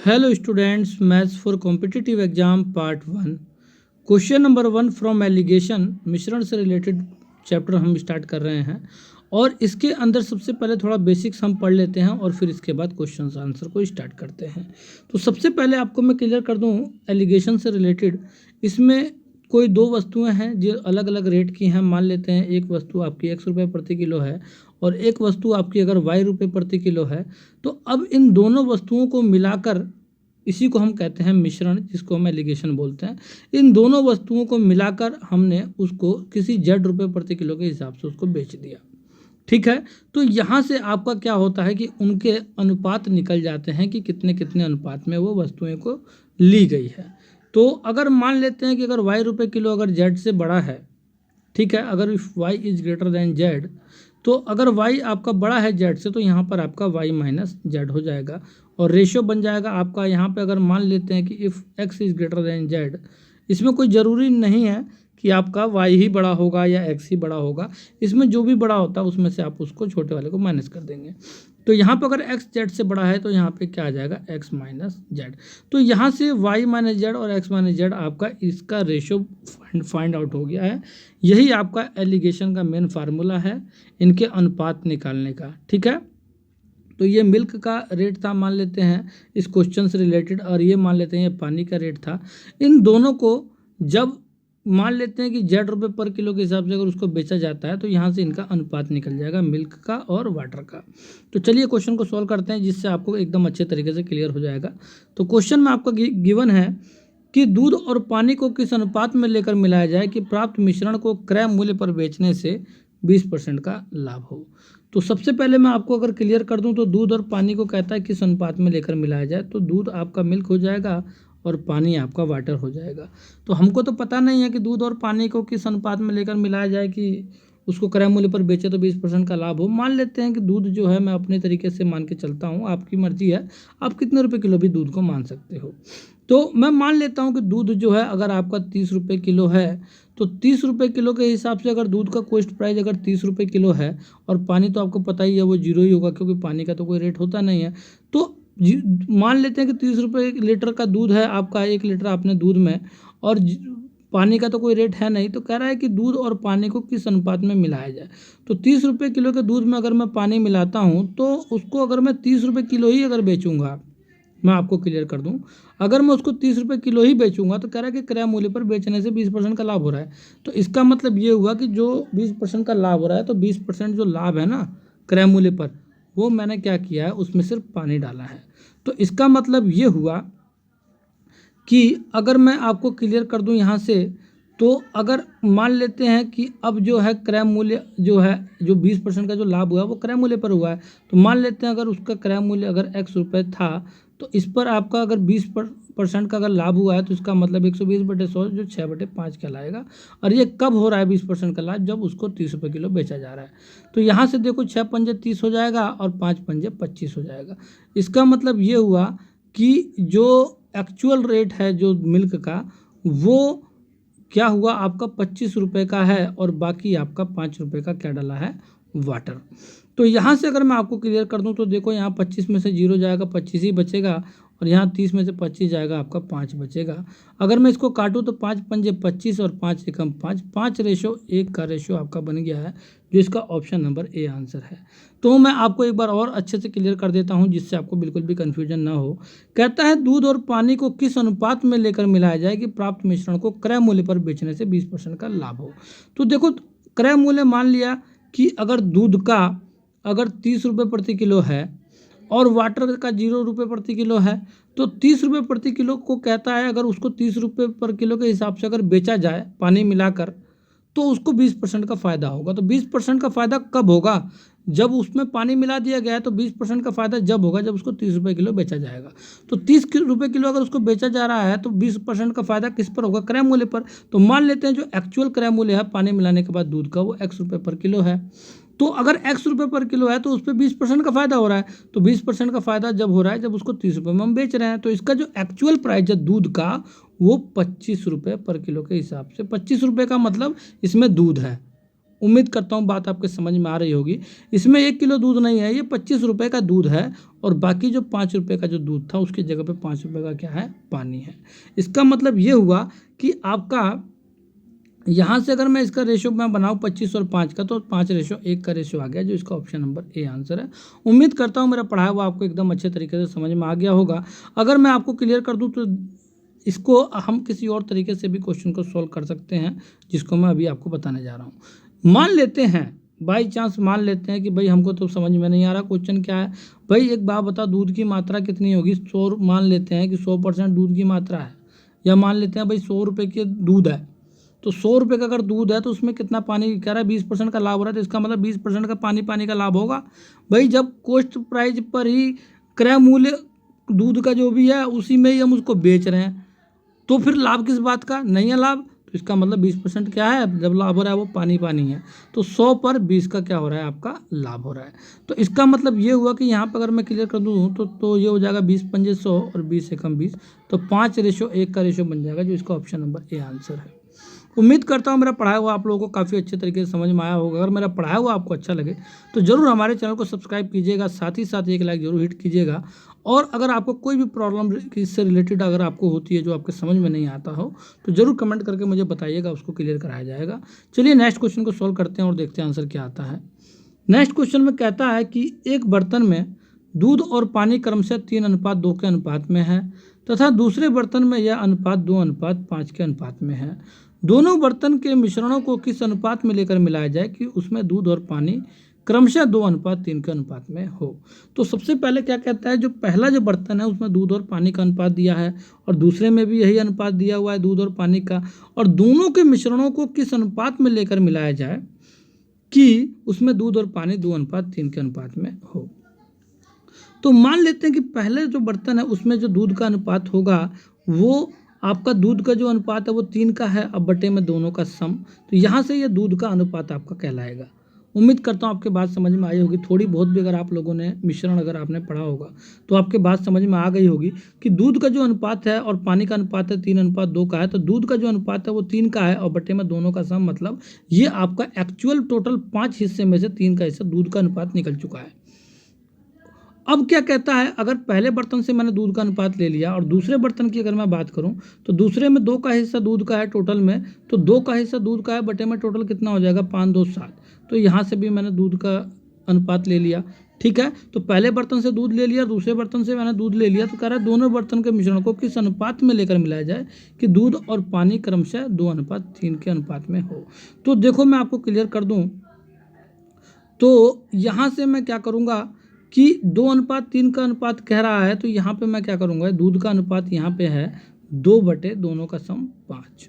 Hello students, Maths for Competitive Exam Part 1 question number 1 from alligation मिश्रण से related chapter हम start कर रहे हैं और इसके अंदर सबसे पहले थोड़ा बेसिक्स हम पढ़ लेते हैं और फिर इसके बाद क्वेश्चन आंसर को स्टार्ट करते हैं। तो सबसे पहले आपको मैं क्लियर कर दूं एलिगेशन से रिलेटेड, इसमें कोई दो वस्तुएं हैं जो अलग अलग रेट की हैं। मान लेते हैं एक वस्तु आपकी ₹100 प्रति किलो है और एक वस्तु आपकी अगर ₹Y प्रति किलो है। तो अब इन दोनों वस्तुओं को मिलाकर, इसी को हम कहते हैं मिश्रण, जिसको हम एलिगेशन बोलते हैं। इन दोनों वस्तुओं को मिलाकर हमने उसको किसी ₹Z प्रति किलो के हिसाब से उसको बेच दिया। ठीक है, तो यहाँ से आपका क्या होता है कि उनके अनुपात निकल जाते हैं कि कितने कितने अनुपात में वो वस्तुएं को ली गई है। तो अगर मान लेते हैं कि अगर ₹Y किलो अगर Z से बड़ा है, ठीक है, अगर if Y is greater than Z, तो अगर Y आपका बड़ा है Z से तो यहाँ पर आपका Y माइनस Z हो जाएगा और रेशियो बन जाएगा आपका। यहाँ पे अगर मान लेते हैं कि if X is greater than Z, इसमें कोई ज़रूरी नहीं है कि आपका Y ही बड़ा होगा या X ही बड़ा होगा, इसमें जो भी बड़ा होता है उसमें से आप उसको छोटे वाले को माइनस कर देंगे। तो यहाँ पर अगर x z से बड़ा है तो यहाँ पे क्या आ जाएगा x माइनस जेड। तो यहाँ से y माइनस जेड और x माइनस जेड आपका इसका रेशियो फाइंड आउट हो गया है। यही आपका एलिगेशन का मेन फार्मूला है इनके अनुपात निकालने का। ठीक है, तो ये मिल्क का रेट था मान लेते हैं इस क्वेश्चन से रिलेटेड, और ये मान लेते हैं ये पानी का रेट था। इन दोनों को जब मान लेते हैं कि ₹Z पर किलो के हिसाब से अगर उसको बेचा जाता है तो यहाँ से इनका अनुपात निकल जाएगा मिल्क का और वाटर का। तो चलिए क्वेश्चन को सॉल्व करते हैं जिससे आपको एकदम अच्छे तरीके से क्लियर हो जाएगा। तो क्वेश्चन में आपका गिवन है कि दूध और पानी को किस अनुपात में लेकर मिलाया जाए कि प्राप्त मिश्रण को क्रय मूल्य पर बेचने से 20% का लाभ हो। तो सबसे पहले मैं आपको अगर क्लियर कर दूं तो दूध और पानी को कहता है किस अनुपात में लेकर मिलाया जाए, तो दूध आपका मिल्क हो जाएगा और पानी आपका वाटर हो जाएगा। तो हमको तो पता नहीं है कि दूध और पानी को किस अनुपात में लेकर मिलाया जाए कि उसको क्रय मूल्य पर बेचे तो 20% का लाभ हो। मान लेते हैं कि दूध जो है, मैं अपने तरीके से मान के चलता हूँ, आपकी मर्जी है, आप कितने रुपए किलो भी दूध को मान सकते हो। तो मैं मान लेता हूँ कि दूध जो है अगर आपका ₹30 किलो है तो ₹30 किलो के हिसाब से अगर दूध का कॉस्ट प्राइस अगर ₹30 किलो है, और पानी तो आपको पता ही है वो जीरो ही होगा क्योंकि पानी का तो कोई रेट होता नहीं है। तो मान लेते हैं कि ₹30 लीटर का दूध है आपका, 1 लीटर आपने दूध में, और पानी का तो कोई रेट है नहीं। तो कह रहा है कि दूध और पानी को किस अनुपात में मिलाया जाए। तो ₹30 किलो के दूध में अगर मैं पानी मिलाता हूँ तो उसको अगर मैं ₹30 किलो ही अगर बेचूंगा, मैं आपको क्लियर कर दूं, अगर मैं उसको ₹30 किलो ही बेचूंगा तो कह रहा है कि क्रय मूल्य पर बेचने से 20% का लाभ हो रहा है। तो इसका मतलब ये हुआ कि जो 20% का लाभ हो रहा है, तो 20% जो लाभ है ना क्रय मूल्य पर, वो मैंने क्या किया है उसमें सिर्फ पानी डाला है। तो इसका मतलब ये हुआ कि अगर मैं आपको क्लियर कर दूं यहाँ से, तो अगर मान लेते हैं कि अब जो है क्रय मूल्य जो है, जो 20% का जो लाभ हुआ है वो क्रय मूल्य पर हुआ है। तो मान लेते हैं अगर उसका क्रय मूल्य अगर ₹X था, तो इस पर आपका अगर 20% का अगर लाभ हुआ है तो इसका मतलब 120/100 जो 6/5 कहलाएगा। और ये कब हो रहा है 20% का लाभ? जब उसको ₹30 किलो बेचा जा रहा है। तो यहाँ से देखो 6 पंजे 30 हो जाएगा और 5 पंजे 25 हो जाएगा। इसका मतलब ये हुआ कि जो एक्चुअल रेट है जो मिल्क का, वो क्या हुआ आपका ₹25 का है और बाकी आपका ₹5 का क्या डाला है, वाटर। तो यहाँ से अगर मैं आपको क्लियर कर दूं तो देखो यहाँ 25 में से 0 जाएगा, 25 ही बचेगा, और यहाँ 30 में से 25 जाएगा, आपका 5 बचेगा। अगर मैं इसको काटूं तो 5 पंजे 25 और 5 एकम 5, 5:1 का रेशियो आपका बन गया है, जो इसका ऑप्शन नंबर ए आंसर है। तो मैं आपको एक बार और अच्छे से क्लियर कर देता हूँ जिससे आपको बिल्कुल भी कन्फ्यूजन ना हो। कहता है दूध और पानी को किस अनुपात में लेकर मिलाया जाए कि प्राप्त मिश्रण को क्रय मूल्य पर बेचने से 20% का लाभ हो। तो देखो क्रय मूल्य मान लिया कि अगर दूध का अगर ₹30 प्रति किलो है और वाटर का ₹0 प्रति किलो है, तो ₹30 प्रति किलो को कहता है अगर उसको ₹30 पर किलो के हिसाब से अगर बेचा जाए पानी मिलाकर, तो उसको 20% का फ़ायदा होगा। तो 20% का फ़ायदा कब होगा? जब उसमें पानी मिला दिया गया है। तो 20% का फ़ायदा जब होगा जब उसको ₹30 किलो बेचा जाएगा। तो ₹30 किलो अगर उसको बेचा जा रहा है तो 20% का फ़ायदा किस पर होगा? क्रय मूल्य पर। तो मान लेते हैं जो एक्चुअल क्रय मूल्य है पानी मिलाने के बाद दूध का, वो ₹X पर किलो है। तो अगर ₹X पर किलो है तो उस पर 20% का फ़ायदा हो रहा है। तो 20% का फ़ायदा जब हो रहा है जब उसको ₹30 में हम बेच रहे हैं। तो इसका जो एक्चुअल प्राइस है दूध का, वो ₹25 पर किलो के हिसाब से, ₹25 का मतलब इसमें दूध है, उम्मीद करता हूँ बात आपके समझ में आ रही होगी। इसमें 1 किलो दूध नहीं है, ये 25 रुपये का दूध है और बाकी जो 5 रुपये का जो दूध था उसकी जगह पे 5 रुपये का क्या है, पानी है। इसका मतलब ये हुआ कि आपका यहाँ से अगर मैं इसका रेशो मैं बनाऊँ 25 और 5 का, तो 5:1 का रेशो आ गया, जो इसका ऑप्शन नंबर ए आंसर है। उम्मीद करता हूँ मेरा पढ़ाया हुआ आपको एकदम अच्छे तरीके से समझ में आ गया होगा। अगर मैं आपको क्लियर कर दूँ तो इसको हम किसी और तरीके से भी क्वेश्चन को सॉल्व कर सकते हैं, जिसको मैं अभी आपको बताने जा रहा हूँ। मान लेते हैं, बाई चांस मान लेते हैं कि भाई हमको तो समझ में नहीं आ रहा क्वेश्चन क्या है। भाई एक बात बता, दूध की मात्रा कितनी होगी? 100, मान लेते हैं कि 100% दूध की मात्रा है, या मान लेते हैं भाई 100 रुपये के दूध है, तो 100 रुपये का अगर दूध है तो उसमें कितना पानी कह रहा है, 20% का लाभ हो रहा है, तो इसका मतलब 20% का पानी का लाभ होगा। भाई जब कॉस्ट प्राइस पर ही क्रय मूल्य दूध का जो भी है उसी में ही हम उसको बेच रहे हैं, तो फिर लाभ किस बात का? नहीं है लाभ। तो इसका मतलब 20% क्या है, जब लाभ हो रहा है वो पानी है, तो 100 पर 20 का क्या हो रहा है, आपका लाभ हो रहा है। तो इसका मतलब ये हुआ कि यहाँ पर अगर मैं क्लियर कर दूँ तो ये हो जाएगा 20×5 100 और 20 से कम 20, तो 5:1 का रेशो बन जाएगा, जो इसका ऑप्शन नंबर ए आंसर है। उम्मीद करता हूँ मेरा पढ़ाया हुआ आप लोगों को काफ़ी अच्छे तरीके से समझ में आया होगा। अगर मेरा पढ़ाया हुआ आपको अच्छा लगे तो ज़रूर हमारे चैनल को सब्सक्राइब कीजिएगा, साथ ही साथ एक लाइक जरूर हिट कीजिएगा। और अगर आपको कोई भी प्रॉब्लम इससे रिलेटेड अगर आपको होती है जो आपके समझ में नहीं आता हो, तो ज़रूर कमेंट करके मुझे बताइएगा, उसको क्लियर कराया जाएगा। चलिए नेक्स्ट क्वेश्चन को सॉल्व करते हैं और देखते हैं आंसर क्या आता है। नेक्स्ट क्वेश्चन में कहता है कि एक बर्तन में दूध और पानी क्रमशः 3:2 के अनुपात में है तथा दूसरे बर्तन में यह अनुपात 2:5 के अनुपात में है। दोनों बर्तन के मिश्रणों को किस अनुपात में लेकर मिलाया जाए कि उसमें दूध और पानी क्रमशः 2:3 के अनुपात में हो। तो सबसे पहले क्या कहता है, जो पहला जो बर्तन है उसमें दूध और पानी का अनुपात दिया है और दूसरे में भी यही अनुपात दिया हुआ है दूध और पानी का, और दोनों के मिश्रणों को किस अनुपात में लेकर मिलाया जाए कि उसमें दूध और पानी 2:3 के अनुपात में हो। तो मान लेते हैं कि पहले जो बर्तन है उसमें जो दूध का अनुपात होगा वो आपका दूध का जो अनुपात है वो 3 का है, अब बटे में दोनों का सम, तो यहाँ से ये दूध का अनुपात आपका कहलाएगा। उम्मीद करता हूँ आपके बात समझ में आई होगी। थोड़ी बहुत भी अगर आप लोगों ने मिश्रण अगर आपने पढ़ा होगा तो आपके बात समझ में आ गई होगी कि दूध का जो अनुपात है और पानी का अनुपात है 3:2 का है, तो दूध का जो अनुपात है वो 3 का है और बटे में दोनों का सम, मतलब ये आपका एक्चुअल टोटल 5 हिस्से में से 3 का हिस्सा दूध का अनुपात निकल चुका है। अब क्या कहता है, अगर पहले बर्तन से मैंने दूध का अनुपात ले लिया और दूसरे बर्तन की अगर मैं बात करूं तो दूसरे में 2 का हिस्सा दूध का है टोटल में, तो 2 का हिस्सा दूध का है बटे में टोटल कितना हो जाएगा 5 2 7, तो यहाँ से भी मैंने दूध का अनुपात ले लिया। ठीक है, तो पहले बर्तन से दूध ले लिया, दूसरे बर्तन से मैंने दूध ले लिया, तो कह रहा है दोनों बर्तन के मिश्रण को किस अनुपात में लेकर मिलाया जाए कि दूध और पानी क्रमशः 2:3 के अनुपात में हो। तो देखो मैं आपको क्लियर कर दूँ, तो यहाँ से मैं क्या करूँगा कि 2:3 का अनुपात कह रहा है, तो यहाँ पे मैं क्या करूँगा, दूध का अनुपात यहाँ पे है 2 बटे दोनों का सम 5,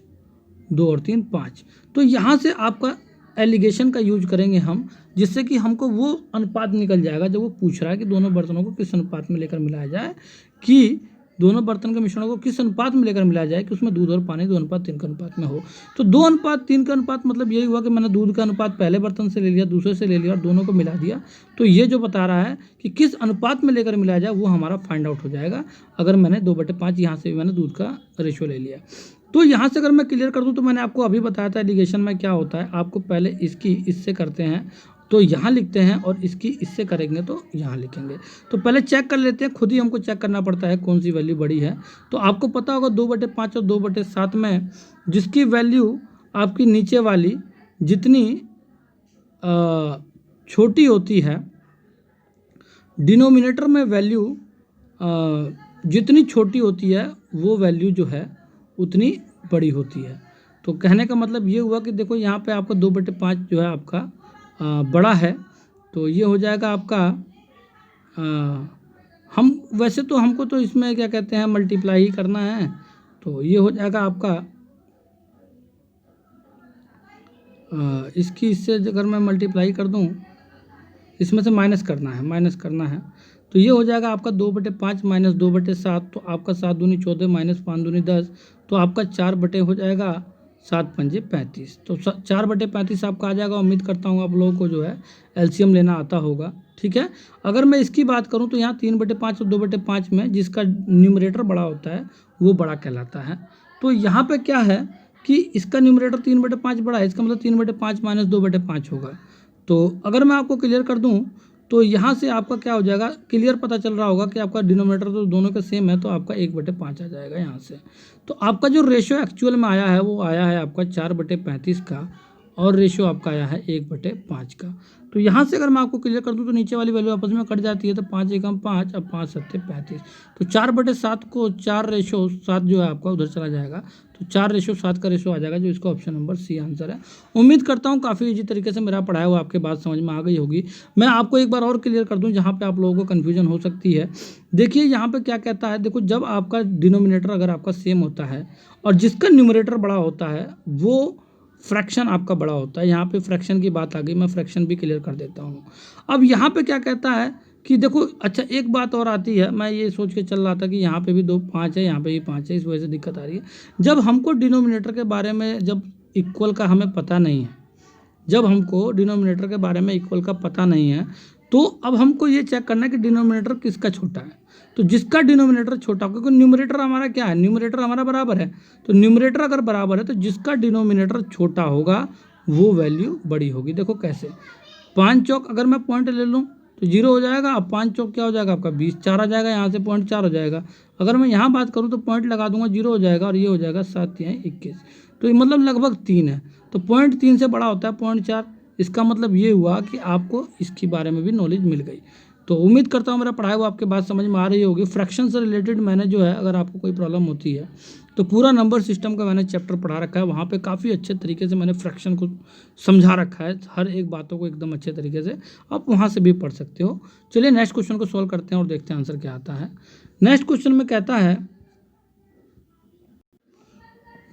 2 और 3 5, तो यहाँ से आपका एलिगेशन का यूज करेंगे हम, जिससे कि हमको वो अनुपात निकल जाएगा जब वो पूछ रहा है कि दोनों बर्तनों को किस अनुपात में लेकर मिलाया जाए, कि दोनों बर्तन के मिश्रणों को किस अनुपात में लेकर मिलाया जाए कि उसमें दूध और पानी 2:3 के अनुपात में हो। तो 2:3 का अनुपात मतलब यही हुआ कि मैंने दूध का अनुपात पहले बर्तन से ले लिया, दूसरे से ले लिया और दोनों को मिला दिया, तो ये जो बता रहा है कि किस अनुपात में लेकर मिलाया जाए वो हमारा फाइंड आउट हो जाएगा। अगर मैंने 2/5 यहाँ से भी मैंने दूध का रेशो ले लिया, तो यहाँ से अगर मैं क्लियर कर दूँ तो मैंने आपको अभी बताया था एलिगेशन में क्या होता है। आपको पहले इसकी इससे करते हैं तो यहाँ लिखते हैं और इसकी इससे करेंगे तो यहाँ लिखेंगे। तो पहले चेक कर लेते हैं, खुद ही हमको चेक करना पड़ता है कौन सी वैल्यू बड़ी है। तो आपको पता होगा 2/5 और 2/7 में जिसकी वैल्यू आपकी नीचे वाली जितनी छोटी होती है, डिनोमिनेटर में वैल्यू जितनी छोटी होती है वो वैल्यू जो है उतनी बड़ी होती है। तो कहने का मतलब ये हुआ कि देखो यहाँ पे आपका 2/5 जो है आपका बड़ा है, तो ये हो जाएगा आपका हम वैसे तो हमको तो इसमें क्या कहते हैं मल्टीप्लाई ही करना है, तो ये हो जाएगा आपका इसकी इससे अगर मैं मल्टीप्लाई कर दूं, इसमें से माइनस करना है, तो ये हो जाएगा आपका 2/5 माइनस 2/7, तो आपका 7 दूनी 14 माइनस 5 दूनी 10, तो आपका 4 बटे हो जाएगा 7 पंजे 35, तो 4/35 आपका आ जाएगा। उम्मीद करता हूँ आप लोगों को जो है एलसीएम लेना आता होगा। ठीक है, अगर मैं इसकी बात करूँ तो यहाँ 3/5 और 2/5 में जिसका न्यूमरेटर बड़ा होता है वो बड़ा कहलाता है। तो यहाँ पे क्या है कि इसका न्यूमरेटर 3/5 बड़ा है, इसका मतलब 3/5 माइनस 2/5 होगा। तो अगर मैं आपको क्लियर कर दूं तो यहाँ से आपका क्या हो जाएगा, क्लियर पता चल रहा होगा कि आपका डिनोमिनेटर तो दोनों का सेम है, तो आपका 1/5 आ जाएगा यहाँ से। तो आपका जो रेशियो एक्चुअल में आया है वो आया है आपका 4/35 का, और रेशियो आपका आया है 1/5 का। तो यहाँ से अगर मैं आपको क्लियर कर दूँ तो नीचे वाली वैल्यू आपस में कट जाती है, तो 5 एकम 5 और 5 सत्ते 35। तो 4/7 को 4/7 जो है आपका उधर चला जाएगा, तो 4/7 का रेशियो आ जाएगा, जो इसका ऑप्शन नंबर सी आंसर है। उम्मीद करता हूँ काफ़ी इजी तरीके से मेरा पढ़ाया हुआ आपके बात समझ में आ गई होगी। मैं आपको एक बार और क्लियर कर दूँ जहाँ पे आप लोगों को कन्फ्यूजन हो सकती है। देखिए यहाँ पे क्या कहता है, देखो जब आपका डिनोमिनेटर अगर आपका सेम होता है और जिसका न्यूमरेटर बड़ा होता है वो फ्रैक्शन आपका बड़ा होता है। यहाँ पे फ्रैक्शन की बात आ गई, मैं फ्रैक्शन भी क्लियर कर देता हूँ। अब यहाँ पे क्या कहता है कि देखो, अच्छा एक बात और आती है, मैं ये सोच के चल रहा था कि यहाँ पे भी 5 है, यहाँ पे भी 5 है, इस वजह से दिक्कत आ रही है। जब हमको डिनोमिनेटर के बारे में जब इक्वल का हमें पता नहीं है, जब हमको डिनोमिनेटर के बारे में इक्वल का पता नहीं है, तो अब हमको ये चेक करना है कि डिनोमिनेटर किसका छोटा है। तो जिसका डिनोमिनेटर छोटा, क्योंकि न्यूमरेटर हमारा क्या है, न्यूमरेटर हमारा बराबर है, तो न्यूमरेटर अगर बराबर है तो जिसका डिनोमिनेटर छोटा होगा वो वैल्यू बड़ी होगी। देखो कैसे, 5 चौक अगर मैं पॉइंट ले लूँ तो 0 हो जाएगा। अब 5 चौक क्या हो जाएगा आपका 20, 4 आ जाएगा, यहाँ से पॉइंट 4 हो जाएगा। अगर मैं यहाँ बात करूँ तो पॉइंट लगा दूंगा, 0 हो जाएगा, और ये हो जाएगा 7 या 21, तो ये मतलब लगभग 3 है। तो पॉइंट 3 से बड़ा होता है पॉइंट 4। इसका मतलब ये हुआ कि आपको इसके बारे में भी नॉलेज मिल गई। तो उम्मीद करता हूँ मेरा पढ़ाया हुआ आपके बात समझ में आ रही होगी। फ्रैक्शन से रिलेटेड मैंने जो है, अगर आपको कोई प्रॉब्लम होती है तो पूरा नंबर सिस्टम का मैंने चैप्टर पढ़ा रखा है, वहाँ पे काफ़ी अच्छे तरीके से मैंने फ्रैक्शन को समझा रखा है, हर एक बातों को एकदम अच्छे तरीके से आप वहाँ से भी पढ़ सकते हो। चलिए नेक्स्ट क्वेश्चन को सॉल्व करते हैं और देखते हैं आंसर क्या आता है। नेक्स्ट क्वेश्चन में कहता है,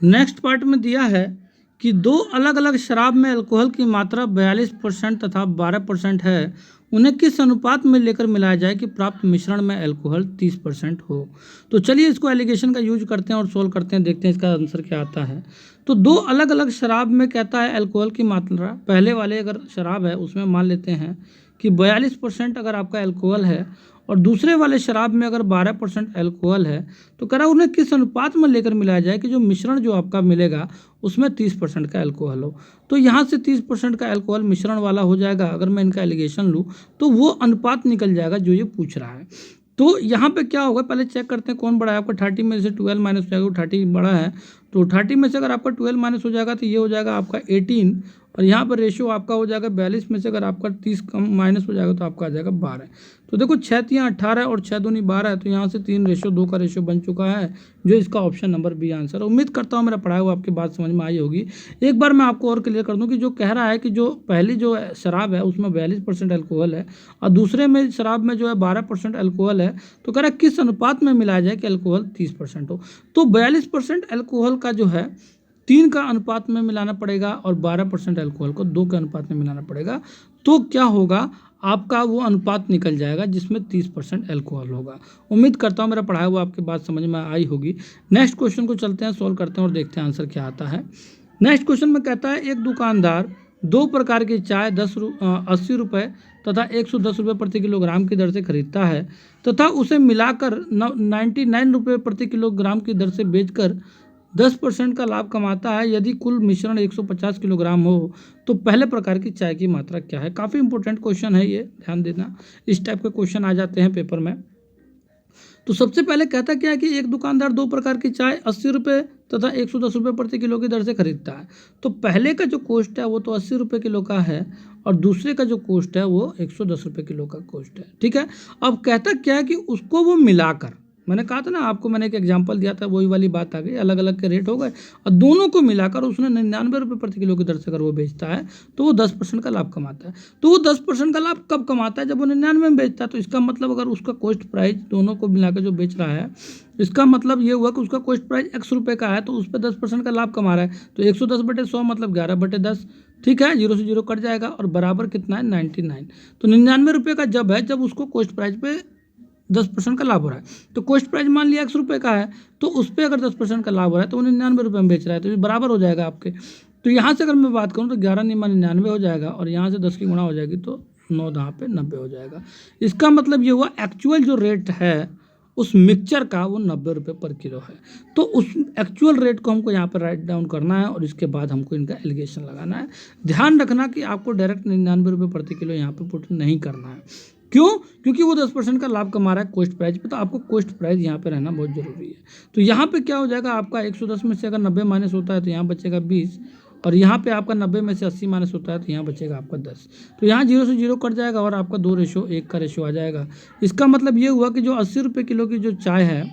नेक्स्ट पार्ट में दिया है कि दो अलग अलग शराब में अल्कोहल की मात्रा 42% तथा 12% है, उन्हें किस अनुपात में लेकर मिलाया जाए कि प्राप्त मिश्रण में अल्कोहल 30% हो। तो चलिए इसको एलिगेशन का यूज करते हैं और सोल्व करते हैं, देखते हैं इसका आंसर क्या आता है। तो दो अलग अलग शराब में कहता है अल्कोहल की मात्रा, पहले वाले अगर शराब है उसमें मान लेते हैं कि 42% अगर आपका अल्कोहल है, और दूसरे वाले शराब में अगर 12% अल्कोहल है, तो कह रहा है उन्हें किस अनुपात में लेकर मिलाया जाए कि जो मिश्रण जो आपका मिलेगा उसमें 30% का अल्कोहल हो। तो यहाँ से 30% का अल्कोहल मिश्रण वाला हो जाएगा। अगर मैं इनका एलिगेशन लूँ तो वो अनुपात निकल जाएगा जो ये पूछ रहा है। तो यहाँ पे क्या होगा, पहले चेक करते हैं कौन बड़ा है। आपका 30 में से 12 माइनस हो जाएगा, 30 बड़ा है, तो 30 में से अगर आपका 12 माइनस हो जाएगा तो ये हो जाएगा आपका 18, और यहाँ पर रेशियो आपका हो जाएगा 42 में से अगर आपका 30 कम माइनस हो जाएगा तो आपका आ जाएगा 12। तो देखो 6 3 18 और 6 दूनी 12 है, तो यहाँ से 3:2 का रेशियो बन चुका है, जो इसका ऑप्शन नंबर बी आंसर है। उम्मीद करता हूँ मेरा पढ़ाया हुआ आपकी बात समझ में आई होगी। एक बार मैं आपको और क्लियर कर दूँ कि जो कह रहा है कि जो पहली जो शराब है उसमें 42% अल्कोहल है और दूसरे में शराब में जो है 12% अल्कोहल है, तो कह रहा है किस अनुपात में मिलाया जाए कि अल्कोहल 30% हो। तो 42% अल्कोहल का जो है 3 का अनुपात में मिलाना पड़ेगा और 12% अल्कोहल को 2 के अनुपात में मिलाना पड़ेगा। तो क्या होगा, आपका वो अनुपात निकल जाएगा जिसमें 30% अल्कोहल होगा। उम्मीद करता हूँ मेरा पढ़ाया हुआ आपकी बात समझ में आई होगी। नेक्स्ट क्वेश्चन को चलते हैं, सोल्व करते हैं और देखते हैं आंसर क्या आता है। नेक्स्ट क्वेश्चन में कहता है, एक दुकानदार 2 प्रकार की चाय 80 रुपये तथा 110 रुपये प्रति किलोग्राम की दर से खरीदता है तथा उसे मिलाकर 99 रुपये प्रति किलोग्राम की दर से बेचकर 10% का लाभ कमाता है। यदि कुल मिश्रण 150 किलोग्राम हो तो पहले प्रकार की चाय की मात्रा क्या है। काफ़ी इंपॉर्टेंट क्वेश्चन है ये, ध्यान देना, इस टाइप के क्वेश्चन आ जाते हैं पेपर में। तो सबसे पहले कहता क्या है कि एक दुकानदार 2 प्रकार की चाय 80 रुपये तथा 110 रुपये प्रति किलो की दर से खरीदता है। तो पहले का जो कॉस्ट है वो तो 80 रुपये किलो का है और दूसरे का जो कॉस्ट है वो 110 रुपये किलो का कॉस्ट है, ठीक है। अब कहता क्या है कि उसको वो मिलाकर, मैंने कहा था ना आपको, मैंने एक एग्जांपल दिया था, वही वाली बात आ गई, अलग अलग के रेट हो गए और दोनों को मिलाकर उसने 99 रुपये प्रति किलो की दर से अगर वो बेचता है तो वो 10% का लाभ कमाता है। तो वो 10% का लाभ कब कमाता है, जब वो 99 में बेचता है। तो इसका मतलब अगर उसका कॉस्ट प्राइस दोनों को मिलाकर जो बेच रहा है, इसका मतलब ये हुआ कि उसका कॉस्ट प्राइस X रुपये का है तो उस पर 10% का लाभ कमा रहा है। तो 110/100 मतलब 11/10, ठीक है, 0 से 0 कट जाएगा और बराबर कितना है 99। तो 99 रुपये का जब है, जब उसको कॉस्ट प्राइस पे 10% का लाभ हो रहा है। तो कॉस्ट प्राइस मान लिया 100 रुपये का है, तो उस पर अगर 10% का लाभ हो रहा है तो वो 99 रुपये में बेच रहा है, तो ये बराबर हो जाएगा आपके। तो यहाँ से अगर मैं बात करूँ तो 11 × 99 हो जाएगा और यहाँ से 10 की गुणा हो जाएगी तो 9 × 10 = 90 हो जाएगा। इसका मतलब ये हुआ एक्चुअल जो रेट है उस मिक्सचर का वो 90 रुपये पर किलो है। तो उस एक्चुअल रेट को हमको यहाँ पर राइट डाउन करना है और इसके बाद हमको इनका एलिगेशन लगाना है। ध्यान रखना कि आपको डायरेक्ट 99 रुपये प्रति किलो यहाँ पे पुट नहीं करना है। क्यों? क्योंकि वो 10% का लाभ कमा रहा है कॉस्ट प्राइस पे, तो आपको कॉस्ट प्राइस यहाँ पे रहना बहुत जरूरी है। तो यहाँ पे क्या हो जाएगा, आपका 110 में से अगर 90 माइनस होता है तो यहाँ बचेगा 20, और यहाँ पे आपका 90 में से 80 माइनस होता है तो यहाँ बचेगा आपका 10। तो यहाँ 0 से 0 कट जाएगा और आपका 2:1 का रेशो आ जाएगा। इसका मतलब ये हुआ कि जो 80 रुपये किलो की जो चाय है,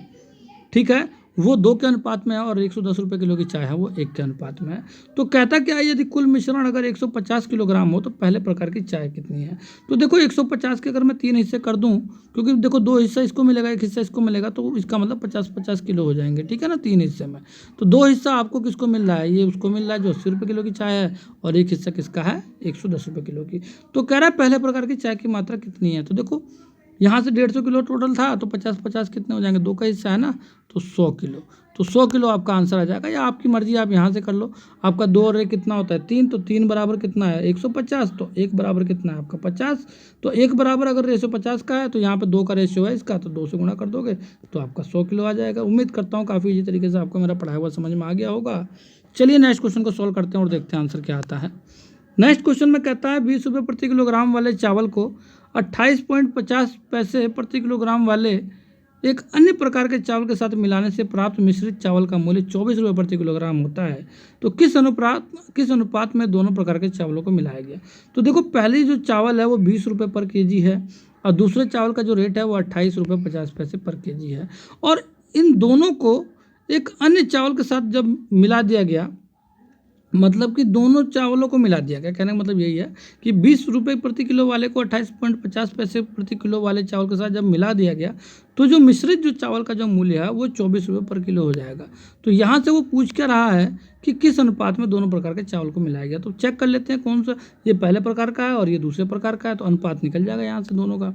ठीक है, वो 2 के अनुपात में है और 110 रुपये किलो की चाय है वो 1 के अनुपात में है। तो कहता क्या है, यदि कुल मिश्रण अगर 150 किलोग्राम हो तो पहले प्रकार की चाय कितनी है। तो देखो 150 के अगर मैं 3 हिस्से कर दूं, क्योंकि देखो 2 हिस्सा इसको मिलेगा 1 हिस्सा इसको मिलेगा, तो इसका मतलब 50-50 किलो हो जाएंगे, ठीक है ना, 3 हिस्से में। तो 2 हिस्सा आपको किसको मिल रहा है, ये उसको मिल रहा है जो 80 रुपये किलो की चाय है, और 1 हिस्सा किसका है, 110 रुपये किलो की। तो कह रहा है पहले प्रकार की चाय की मात्रा कितनी है। तो देखो यहाँ से 150 किलो टोटल था, तो 50-50 कितने हो जाएंगे, 2 का हिस्सा है ना, तो 100 किलो। तो 100 किलो आपका आंसर आ जाएगा, या आपकी मर्जी आप यहाँ से कर लो। आपका 2 और 1 कितना होता है 3, तो 3 बराबर कितना है 150, तो 1 बराबर कितना है आपका 50। तो 1 बराबर अगर रेशो 50 का है तो यहाँ पे 2 का रेशो है इसका, तो 2 से गुणा कर दोगे तो आपका 100 किलो आ जाएगा। उम्मीद करता हूँ काफ़ी इसी तरीके से आपको मेरा पढ़ाया हुआ समझ में आ गया होगा। चलिए नेक्स्ट क्वेश्चन को सॉल्व करते हैं और देखते हैं आंसर क्या आता है। नेक्स्ट क्वेश्चन में कहता है 20 रुपये प्रति किलोग्राम वाले चावल को 28.50 पैसे प्रति किलोग्राम वाले एक अन्य प्रकार के चावल के साथ मिलाने से प्राप्त मिश्रित चावल का मूल्य 24 रुपये प्रति किलोग्राम होता है। तो किस अनुपात में दोनों प्रकार के चावलों को मिलाया गया। तो देखो पहली जो चावल है वो 20 रुपये पर केजी है, और दूसरे चावल का जो रेट है वो 28 रुपये 50 पैसे पर केजी है। और इन दोनों को एक अन्य चावल के साथ जब मिला दिया गया, मतलब कि दोनों चावलों को मिला दिया गया, कहने का मतलब यही है कि 20 रुपये प्रति किलो वाले को 28.50 पैसे प्रति किलो वाले चावल के साथ जब मिला दिया गया, तो जो मिश्रित जो चावल का जो मूल्य है वो 24 रुपये पर किलो हो जाएगा। तो यहाँ से वो पूछ क्या रहा है कि किस अनुपात में दोनों प्रकार के चावल को मिलाया गया। तो चेक कर लेते हैं कौन सा, ये पहले प्रकार का है और ये दूसरे प्रकार का है, तो अनुपात निकल जाएगा यहाँ से दोनों का।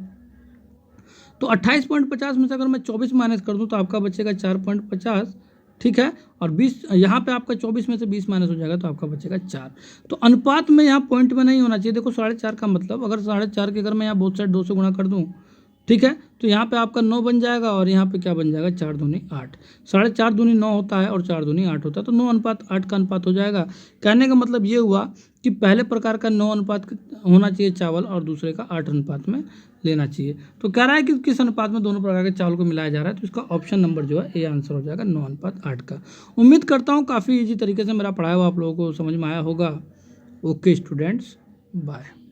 तो 28.50 में से अगर मैं 24 माइनस कर दूँ तो आपका बचेगा 4.50, ठीक है, और 20 यहाँ पे आपका 24 में से 20 माइनस हो जाएगा तो आपका बचेगा 4। तो अनुपात में यहाँ पॉइंट में नहीं होना चाहिए। देखो 4.5 का मतलब, अगर 4.5 के अगर मैं यहाँ बोथ साइड 2 से गुणा कर दूँ, ठीक है, तो यहाँ पे आपका 9 बन जाएगा और यहाँ पे क्या बन जाएगा 4 दूनी 8। 4.5 दूनी 9 होता है और 4 दूनी 8 होता है, तो 9:8 का अनुपात हो जाएगा। कहने का मतलब ये हुआ कि पहले प्रकार का 9 अनुपात होना चाहिए चावल और दूसरे का 8 अनुपात में लेना चाहिए। तो कह रहा है कि किस अनुपात में दोनों प्रकार के चावल को मिलाया जा रहा है, तो इसका ऑप्शन नंबर जो है ए आंसर हो जाएगा 9:8 का। उम्मीद करता हूँ काफ़ी इजी तरीके से मेरा पढ़ाया हुआ आप लोगों को समझ में आया होगा। Okay students, bye.